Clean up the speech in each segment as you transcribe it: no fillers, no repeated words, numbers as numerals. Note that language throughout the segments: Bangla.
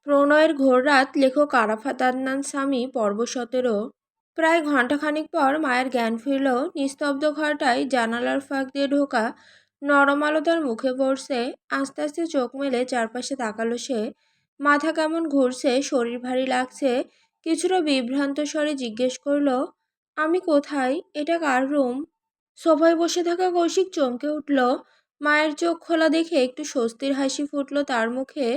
প্রণয়ের ঘোর রাত লেখক আরাফাত আদনান সামি পর্ব 17। প্রায় ঘণ্টাখানিক পর মায়ের জ্ঞান ফিরল। নিস্তব্ধ ঘরটায় জানালার ফাঁক দিয়ে ঢোকা নরম আলো তার মুখে পড়ছে। আস্তে আস্তে চোখ মেলে চারপাশে তাকালো সে। মাথা কেমন ঘুরছে, শরীর ভারী লাগছে। কিছুটা বিভ্রান্ত স্বরে জিজ্ঞেস করলো, আমি কোথায়? এটা কার রুম? সোফায় বসে থাকা কৌশিক চমকে উঠল। মায়ের চোখ খোলা দেখে একটু স্বস্তির হাসি ফুটল তার মুখে,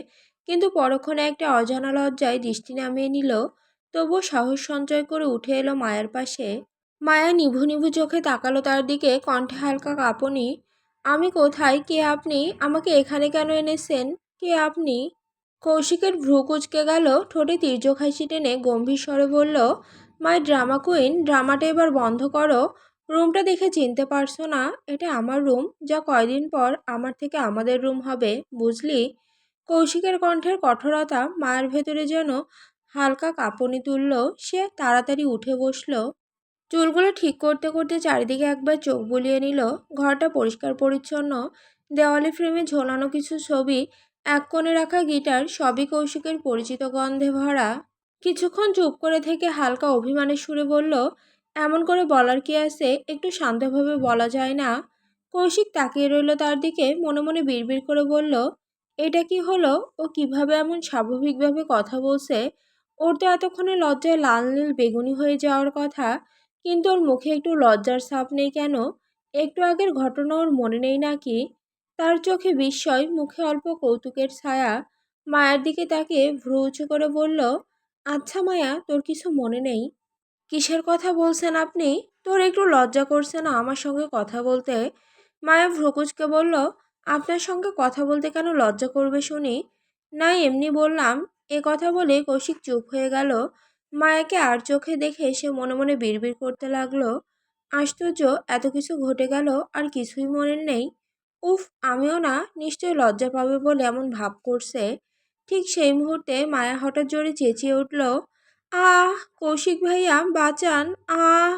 কিন্তু পরক্ষণে একটা অজানা লজ্জায় দৃষ্টি নামিয়ে নিল। তবুও সাহস সঞ্চয় করে উঠে এলো মায়ের পাশে। মায়া নিভু নিভু চোখে তাকালো তার দিকে, কণ্ঠে হালকা কাঁপুনি। আমি কোথায়? কে আপনি? আমাকে এখানে কেন এনেছেন? কে আপনি? কৌশিকের ভ্রু কুঁচকে গেল। ঠোঁটে তির্যক হাসি টেনে গম্ভীর স্বরে বলল, মাই ড্রামা কুইন, ড্রামাটা এবার বন্ধ করো। রুমটা দেখে চিনতে পারছো না? এটা আমার রুম, যা কয়দিন পর আমার থেকে আমাদের রুম হবে, বুঝলি? কৌশিকের কণ্ঠের কঠোরতা মায়ের ভেতরে যেন হালকা কাঁপুনি তুলল। সে তাড়াতাড়ি উঠে বসল। চুলগুলো ঠিক করতে করতে চারিদিকে একবার চোখ বুলিয়ে নিল। ঘরটা পরিষ্কার পরিচ্ছন্ন। দেওয়ালে ফ্রেমে ঝোলানো কিছু ছবি, এক কোণে রাখা গিটার, সবই কৌশিকের পরিচিত গন্ধে ভরা। কিছুক্ষণ চুপ করে থেকে হালকা অভিমানের সুরে বলল, এমন করে বলার কি আছে? একটু শান্তভাবে বলা যায় না? কৌশিক তাকিয়ে রইল তার দিকে, মনে মনে বিড়বিড় করে বলল, এটা কি হলো? ও কিভাবে এমন স্বাভাবিকভাবে কথা বলছে? ওর তো এতক্ষণে লজ্জায় লাল নীল বেগুনি হয়ে যাওয়ার কথা, কিন্তু ওর মুখে একটু লজ্জার ছাপ নেই কেন? একটু আগের ঘটনা ওর মনে নেই নাকি? তার চোখে বিস্ময়, মুখে অল্প কৌতুকের ছায়া। মায়ের দিকে তাকিয়ে ভ্রু উঁচু করে বলল, আচ্ছা মায়া, তোর কিছু মনে নেই? কিসের কথা বলছেন আপনি? তোর একটু লজ্জা করছে না আমার সঙ্গে কথা বলতে? মায়া ভ্রুকুচকে বলল, আপনার সঙ্গে কথা বলতে কেন লজ্জা করবে শুনি? না, এমনি বললাম। এ কথা বলে কৌশিক চুপ হয়ে গেল। মায়াকে আর চোখে দেখে সে মনে মনে বিড়বিড় করতে লাগলো, আশ্চর্য, এত কিছু ঘটে গেল আর কিছুই মনে নেই। উফ, আমিও না, নিশ্চয়ই লজ্জা পাবে বলে এমন ভাব করছে। ঠিক সেই মুহূর্তে মায়া হঠাৎ জোরে চেঁচিয়ে উঠল, আহ! কৌশিক ভাইয়া, বাঁচান! আহ!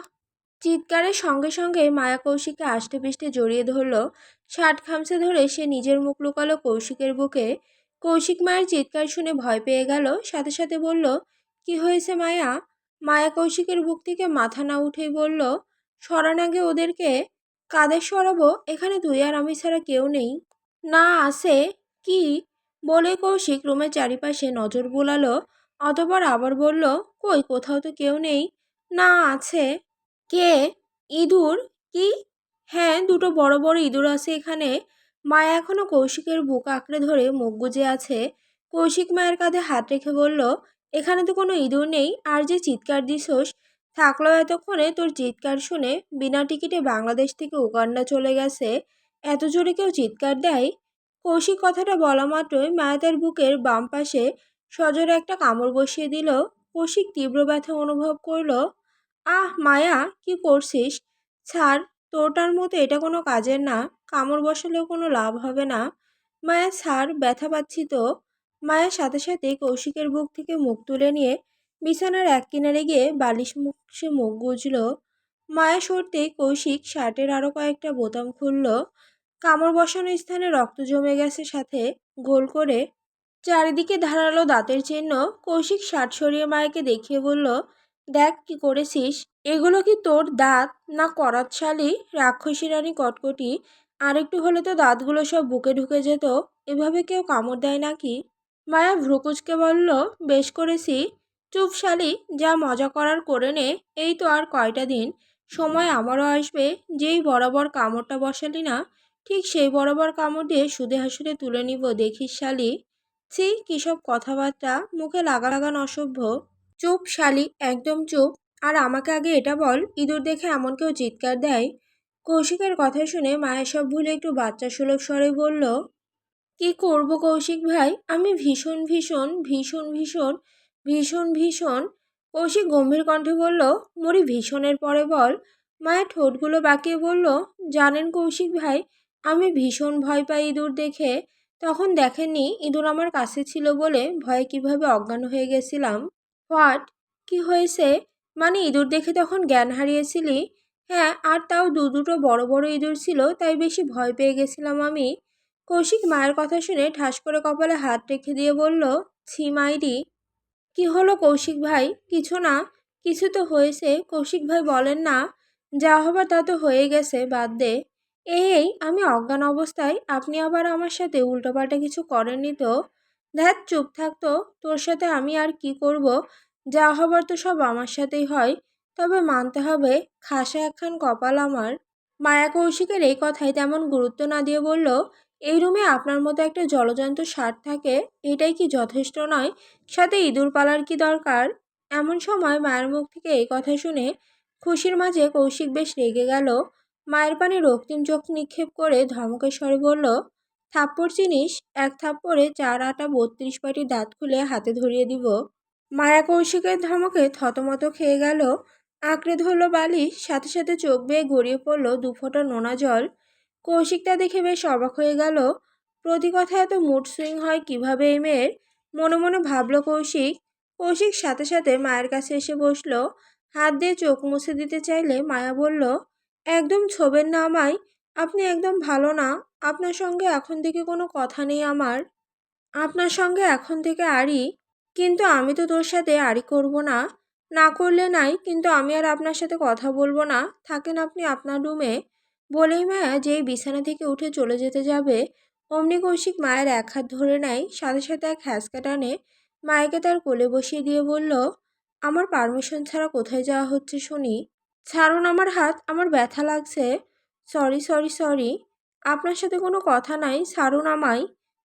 চিৎকারের সঙ্গে সঙ্গে মায়া কৌশিককে আষ্টেপৃষ্ঠে জড়িয়ে ধরল। শার্ট খামচে ধরে সে নিজের মুখ লুকালো কৌশিকের বুকে। কৌশিক মায়ের চিৎকার শুনে ভয় পেয়ে গেল, সাথে সাথে বলল, কি হয়েছে মায়া? মায়া কৌশিকের বুক থেকে মাথা না উঠেই বলল, সরান আগে ওদেরকে। কাদের সরাবো? এখানে তুই আর আমি ছাড়া কেউ নেই। না আছে। কি? বলে কৌশিক রুমের চারিপাশে নজর বুলালো। অতঃপর আবার বলল, কই, কোথাও তো কেউ নেই। না, আছে। কে? ইঁদুর? কি? হ্যাঁ, দুটো বড় বড় ইঁদুর আছে এখানে। মায়া এখনো কৌশিকের বুক আঁকড়ে ধরে মুখ গুজে আছে। কৌশিক মায়ের কাঁধে হাত রেখে বলল, এখানে তো কোনো ইঁদুর নেই। আর যে চিৎকার দিছোস, থাকলো এতক্ষণে তোর চিৎকার শুনে বিনা টিকিটে বাংলাদেশ থেকে উগান্ডা চলে গেছে। এত জোরে কেউ চিৎকার দেয়? কৌশিক কথাটা বলা মাত্রই মায়া তার বুকের বাম পাশে সজোরে একটা কামড় বসিয়ে দিল। কৌশিক তীব্র ব্যথা অনুভব করল। আহ মায়া, কি করছিস? ছাড়, তোরটার মতো এটা কোনো কাজের না। কামড় বসালেও কোনো লাভ হবে না। মায়া ছাড়, ব্যথা পাচ্ছি তো। মায়ের সাথে সাথে কৌশিকের বুক থেকে মুখ তুলে নিয়ে বিছানার এক কিনারে গিয়ে বালিশ মুখে মুখ গুজল। মায়া সরতেই কৌশিক শার্টের আরও কয়েকটা বোতাম খুলল। কামড় বসানো স্থানে রক্ত জমে গেছে, সাথে গোল করে চারিদিকে ধারালো দাঁতের চিহ্ন। কৌশিক শার্ট সরিয়ে মায়াকে দেখিয়ে বলল, দেখ কি করেছিস। এগুলো কি তোর দাঁত না করাতশালী রাক্ষসী রানী কটকটি? আর একটু হলে তো দাঁতগুলো সব বুকে ঢুকে যেত। এভাবে কেউ কামড় দেয় নাকি? মায়া ভ্রুকুচকে বলল, বেশ করেছি। চুপ শালি, যা মজা করার করে নে। এই তো আর কয়টা দিন, সময় আমারও আসবে। যেই বরাবর কামড়টা বসালি না, ঠিক সেই বরাবর কামড় দিয়ে সুদে হাসুদে তুলে নিব, দেখিস শালি। ছি, কী সব কথাবার্তা, মুখে লাগান অসভ্য। চুপ শালি, একদম চুপ। আর আমাকে আগে এটা বল, ইঁদুর দেখে এমন কেউ চিৎকার দেয়? কৌশিকের কথা শুনে মায়া সব ভুলে একটু বাচ্চা সুলভ স্বরে বলল, কি করব কৌশিক ভাই, আমি ভীষণ ভীষণ ভীষণ ভীষণ ভীষণ ভীষণ। কৌশিক গম্ভীর কণ্ঠে বলল, মরি ভীষণের পরে বল। মায়ের ঠোঁটগুলো বাঁকিয়ে বলল, জানেন কৌশিক ভাই, আমি ভীষণ ভয় পাই ইঁদুর দেখে। তখন দেখেননি ইঁদুর আমার কাছে ছিল বলে ভয়ে কিভাবে অজ্ঞান হয়ে গেছিলাম। হোয়াট? কি হয়েছে? মানে ইঁদুর দেখে তখন জ্ঞান হারিয়েছিলি? হ্যাঁ, আর তাও দুটো বড় বড় ইঁদুর ছিল, তাই বেশি ভয় পেয়ে গেছিলাম আমি। কৌশিক মায়ের কথা শুনে ঠাস করে কপালে হাত রেখে দিয়ে বলল, ছি মাইরি, কি হলো কৌশিক ভাই? কিছু না। কিছু তো হয়েছে কৌশিক ভাই, বলেন না। যা হবার তা তো হয়ে গেছে, বাদ দে। এই আমি অজ্ঞান অবস্থায় আপনি আবার আমার সাথে উল্টোপাল্টা কিছু করেননি তো? ধ্যাত, চুপ থাকতো। তোর সাথে আমি আর কি করব? যা হবার তো সব আমার সাথেই হয়। তবে মানতে হবে, খাসা একখান কপাল আমার। মায়া কৌশিকের এই কথায় তেমন গুরুত্ব না দিয়ে বলল, এই রুমে আপনার মতো একটা জলজন্ত ষাঁড় থাকে, এটাই কি যথেষ্ট নয়? সাথে ইঁদুর পালার কি দরকার? এমন সময় মায়ের মুখ থেকে এই কথা শুনে খুশির মাঝে কৌশিক বেশ রেগে গেল। মায়ের পানে রক্তিম চোখ নিক্ষেপ করে ধমকের স্বরে বলল, থাপ্পড় চিনিস? এক থাপ্পড়ে 4 আটা 32 পাটি দাঁত খুলে হাতে ধরিয়ে দিব। মায়া কৌশিকের ধমকে থতমত খেয়ে গেল, আঁকড়ে ধরল বালিশ, সাথে সাথে চোখ বেয়ে গড়িয়ে পড়ল দুফোঁটা নোনা জল। কৌশিক তা দেখে বেশ অবাক হয়ে গেল। প্রতি কথায় এত মুড সুইং হয় কিভাবে এই মেয়ের? মনে মনে ভাবল কৌশিক। কৌশিক সাথে সাথে মায়ের কাছে এসে বসলো। হাত দিয়ে চোখ মুছে দিতে চাইলে মায়া বলল, একদম ছোবেন না আমায়। আপনি একদম ভালো না। আপনার সঙ্গে এখন থেকে কোনো কথা নেই আমার। আপনার সঙ্গে এখন থেকে আড়ি। কিন্তু আমি তো তোর সাথে আড়ি করব না। না করলে নাই, কিন্তু আমি আর আপনার সাথে কথা বলবো না। থাকেন আপনি আপনার রুমে। বলেই মায়া যেই বিছানা থেকে উঠে চলে যেতে যাবে, অমনি কৌশিক মায়ের এক হাত ধরে নেয়, সাথে সাথে এক হ্যাঁচকা টানে মায়াকে তার কোলে বসিয়ে দিয়ে বলল, আমার পারমিশন ছাড়া কোথায় যাওয়া হচ্ছে শুনি? ছাড়ুন আমার হাত, আমার ব্যথা লাগছে। সরি সরি সরি, আপনার সাথে কোনো কথা নাই, ছাড়ুন আমায়।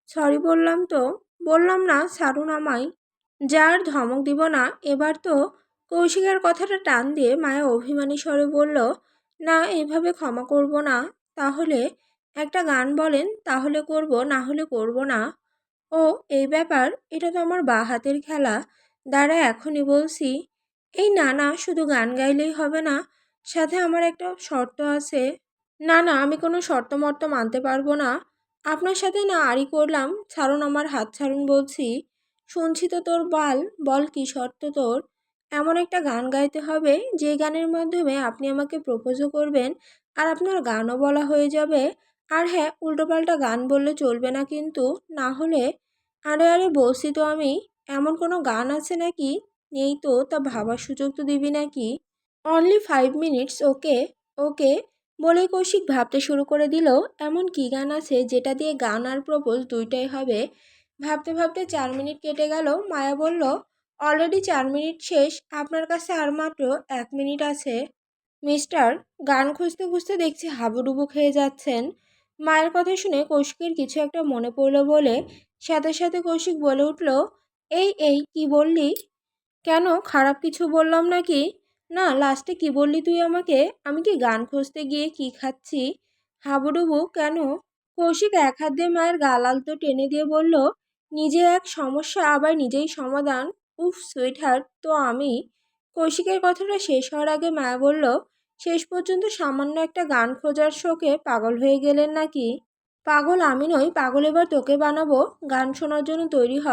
সরি বললাম তো। বললাম না, ছাড়ুন আমায়। যার ধমক দিব না এবার তো। কৌশিকের কথাটা টান দিয়ে মায়া অভিমানী স্বরে বলল, না এভাবে ক্ষমা করব না। তাহলে একটা গান বলেন, তাহলে করব, না হলে করব না। ও, এই ব্যাপার? এটা তো আমার বাঁ হাতের খেলা। দাঁড়া, এখনই বলছি। এই না না, শুধু গান গাইলেই হবে না, সাথে আমার একটা শর্ত আছে। না না, আমি কোনো শর্ত মর্ত মানতে পারবো না। আপনার সাথে না আড়ি করলাম, ছাড়ুন আমার হাত, ছাড়ুন বলছি। শুনছি তো তোর বাল, বল কি শর্ত তোর? এমন একটা গান গাইতে হবে যে গানের মাধ্যমে আপনি আমাকে প্রপোজও করবেন, আর আপনার গানও বলা হয়ে যাবে। আর হ্যাঁ, উল্টোপাল্টা গান বললে চলবে না কিন্তু, না হলে। আরে আরে বলছি তো আমি। এমন কোনো গান আছে নাকি? নেই তো, তা ভাবার সুযোগ তো দিবি নাকি? অনলি 5 মিনিটস, ওকে? ওকে। বলেই কৌশিক ভাবতে শুরু করে দিল, এমন কি গান আছে যেটা দিয়ে গান আর প্রপোজ দুইটাই হবে। ভাবতে ভাবতে 4 মিনিট কেটে গেল। মায়া বলল, অলরেডি 4 মিনিট শেষ, আপনার কাছে আর মাত্র 1 মিনিট আছে। মিস্টার, গান খুঁজতে খুঁজতে দেখছি হাবুডুবু খেয়ে যাচ্ছেন। মায়ের কথা শুনে কৌশিকের কিছু একটা মনে পড়ল বলে সাথে সাথে কৌশিক বলে উঠল, এই কি বললি? কেন, খারাপ কিছু বললাম নাকি? না, লাস্টে কি বললি তুই আমাকে? আমি কি গান খুঁজতে গিয়ে কি খাচ্ছি? হাবুডুবু কেন? কৌশিক এক হাত দিয়ে মায়ের গাল আলতো টেনে দিয়ে বলল, নিজে এক সমস্যা আবার নিজেই সমাধান। উফ সুইট হার্ট, তো আমি। কৌশিকের কথাটা শেষ হওয়ার আগে মায়া বলল, শেষ পর্যন্ত সামান্য একটা গান খোঁজার শোকে পাগল হয়ে গেলেন নাকি? পাগল আমি নই, পাগল এবার তোকে বানাবো। গান শোনার জন্য তৈরি হ।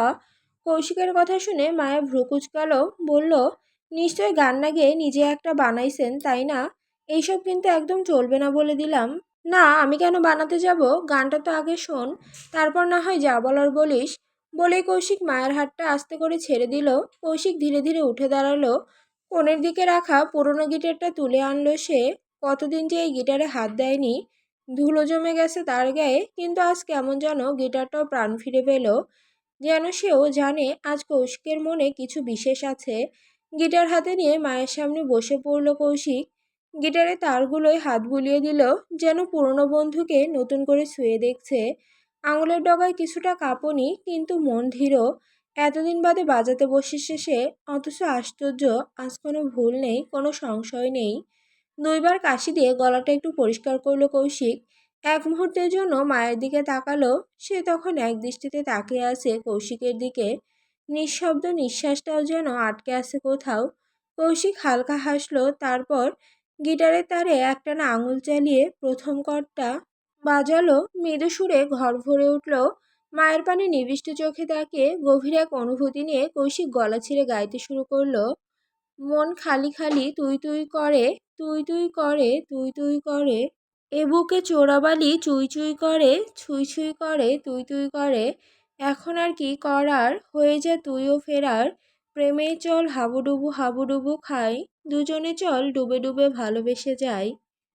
কৌশিকের কথা শুনে মায়া ভ্রু কুঁচকাল, বলল, নিশ্চয় গান না গেয়ে নিজে একটা বানাইছেন, তাই না? এইসব কিন্তু একদম চলবে না বলে দিলাম। না, আমি কেন বানাতে যাব? গানটা তো আগে শোন, তারপর না হয় যা বলার বলিস। বলেই কৌশিক মায়ের হাতটা আস্তে করে ছেড়ে দিল। কৌশিক ধীরে ধীরে উঠে দাঁড়ালো। কোণের দিকে রাখা পুরনো গিটারটা তুলে আনলো সে। কতদিন যে এই গিটারে হাত দেয়নি। ধুলো জমে গেছে তার গায়ে, কিন্তু আজ কেমন যেন গিটারটাও প্রাণ ফিরে পেল। যেন সেও জানে আজ কৌশিকের মনে কিছু বিশেষ আছে। গিটার হাতে নিয়ে মায়ের সামনে বসে পড়ল কৌশিক। গিটারে তারগুলোয় হাত বুলিয়ে দিল, যেন পুরনো বন্ধুকে নতুন করে ছুঁয়ে দেখছে। আঙুলের ডগায় কিছুটা কাঁপুনি, কিন্তু মন ধীর। এতদিন বাদে বাজাতে বসেছে সে, অথচ আশ্চর্য, আজ কোনো ভুল নেই, কোনো সংশয় নেই। 2বার কাশি দিয়ে গলাটা একটু পরিষ্কার করলো কৌশিক। এক মুহূর্তের জন্য মায়ের দিকে তাকালো। সে তখন এক দৃষ্টিতে তাকিয়ে আছে কৌশিকের দিকে। নিঃশব্দ নিঃশ্বাসটাও যেন আটকে আছে কোথাও। কৌশিক হালকা হাসলো, তারপর গিটারের তারে একটানা আঙুল চালিয়ে প্রথম কর্ডটা বাজালো। মৃদু সুরে ঘর ভরে উঠল। মায়ের পানে নিবিষ্ট চোখে তাকিয়ে গভীর এক অনুভূতি নিয়ে কৌশিক গলা ছিঁড়ে গাইতে শুরু করলো, মন খালি খালি তুই তুই করে, তুই তুই করে, তুই তুই করে। এ বুকে চোরাবালি চুই চুই করে, ছুঁই ছুঁই করে, তুই তুই করে। এখন আর কি করার, হয়ে যা তুইও ফেরার, প্রেমেই চল হাবুডুবু হাবুডুবু খাই, দুজনে চল ডুবে ডুবে ভালোবেসে যাই।